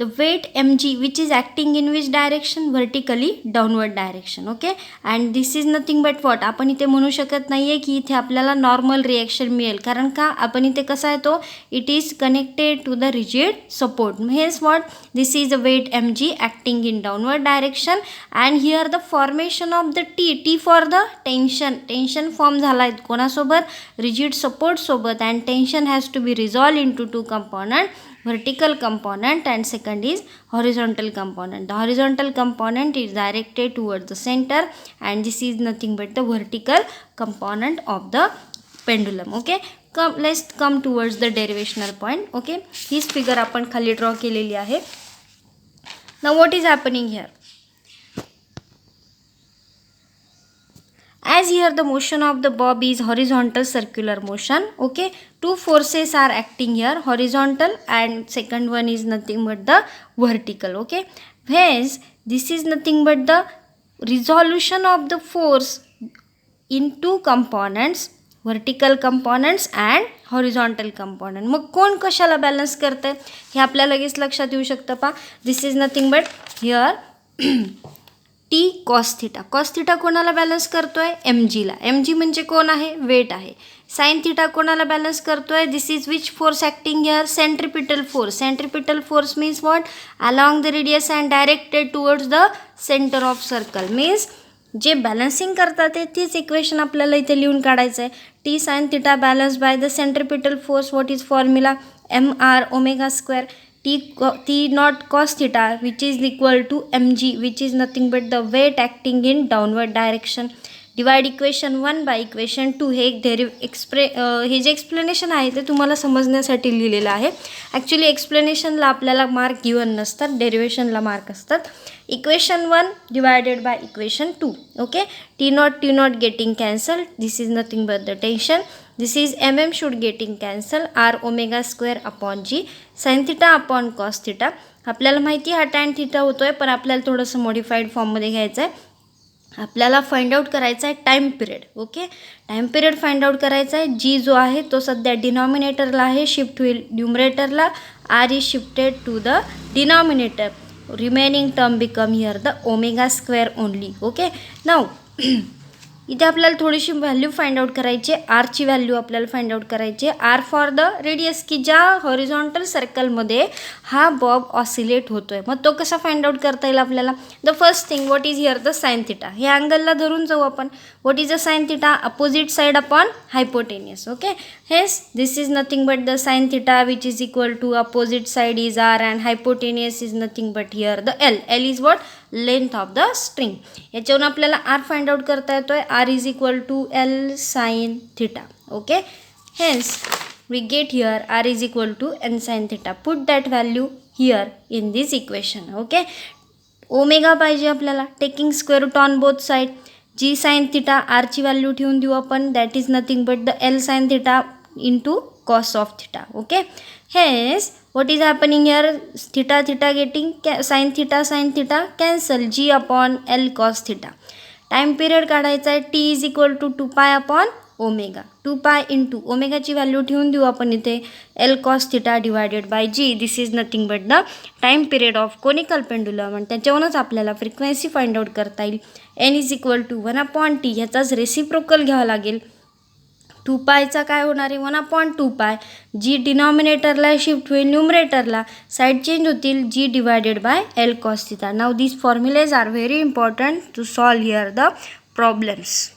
the weight mg which is acting in which direction, vertically downward direction. Okay, and this is nothing but what, आपण इथे म्हणू शकत नाहीये की इथे आपल्याला नॉर्मल रिएक्शन मिळेल, कारण का आपण इथे कसा आहे तो, it is connected to the rigid support. Hence what, this is the weight mg acting in downward direction and here the formation of the t for the tension form झाला आहे कोणासोबत, रिजिड सपोर्ट सोबत, and tension has to be resolved into two component, vertical component and second is horizontal component. The horizontal component is directed towards the center and this is nothing but the vertical component of the pendulum. Okay, let's come towards the derivational point. Okay, हीच figure आपण खाली draw केलेली आहे. Now what is happening here? As here the motion of the bob is horizontal circular motion. Okay, two forces are acting here, horizontal and second one is nothing but the vertical. Okay, hence this is nothing but the resolution of the force in two components, vertical components and horizontal component. मग कोण कशाला balance करते हे आपल्याला लगेच लक्षात येऊ शकतं पा. This is nothing but here T cos theta. Cos theta कोणाला बॅलन्स करतोय, एम जीला. एम जी म्हणजे कोण आहे, वेट आहे. साइन थिटा कोणाला बॅलन्स करतोय, this is which force acting here, centripetal force. Centripetal force means what, along the radius and directed towards the centre of circle. मीन्स जे बॅलन्सिंग करतात ते तीच इक्वेशन आपल्याला इथे लिहून काढायचं आहे. T sine theta balance by the centripetal force, what is formula, M R omega square. T naught cos theta which is equal to mg which is nothing but the weight acting in downward direction. Divide equation 1 by equation 2. हे हे जे explanation आहे ते तुम्हाला समजण्यासाठी लिहिलेलं आहे. Actually एक्सप्लेनेशनला आपल्याला मार्क गिवन नसतात, डेरिवेशनला मार्क असतात. Equation 1 divided by equation 2. Okay, T not getting cancel, this is nothing but the tension. This is mm should getting cancel, r omega square upon g sine theta upon cos theta. आपल्याला माहिती हा tan theta होतो आहे, पण आपल्याला थोडंसं modified फॉर्ममध्ये घ्यायचं आहे. आपल्याला फाइंड आउट करायचा आहे time period. Okay, time period find out करायचा आहे. जी जो आहे तो सध्या डिनॉमिनेटरला आहे, शिफ्ट होईल न्यूमरेटरला. R is shifted to the denominator. Remaining term become here the omega square only. Okay, now इथे आपल्याला थोडीशी व्हॅल्यू फाइंड आउट करायची आहे. आरची व्हॅल्यू आपल्याला फाइंड आउट करायची आहे. आर फॉर द रेडियस, की ज्या हॉरिझॉन्टल सर्कलमध्ये हा बॉब ऑसिलेट होतो आहे. मग तो कसा फाइंड आउट करता येईल आपल्याला. The first thing, what is here the sine theta. हे अँगलला धरून जाऊ आपण. What is the sine theta, opposite side upon hypotenuse. Okay, hence this is nothing but the sine theta which is equal to opposite side is R and hypotenuse is nothing but here the L. L is what, length of the string. याच्यावरून आपल्याला R find out करता येतो आहे. R is equal to L sine theta. Okay, hence we get here R is equal to N sine theta. Put that value here in this equation. Okay, omega पाहिजे आपल्याला, taking square root on both side. G sine theta, आरची value ठेवून देऊ आपण, that is nothing but the L sine theta into cos of theta. Okay, hence what is happening here, theta theta getting sin theta cancel, g upon l cos theta. Time period काढायचा आहे. T is equal to 2π upon omega. 2π into ओमेगाची value ठेवून देऊ आपण इथे, L cos theta divided by G. This is nothing but the time period of conical pendulum आणि त्याच्यावरूनच आपल्याला फ्रिक्वेन्सी फाइंड आउट करता येईल. N is equal to 1 upon T. ह्याचाच रेसिप्रोकल घ्यावा लागेल. 2πचा काय होणार आहे, 1/2π. जी डिनॉमिनेटरला शिफ्ट होईल न्यूमरेटरला, साईड चेंज होतील. G divided by L cos theta. Now this formulas are very important to solve here the problems.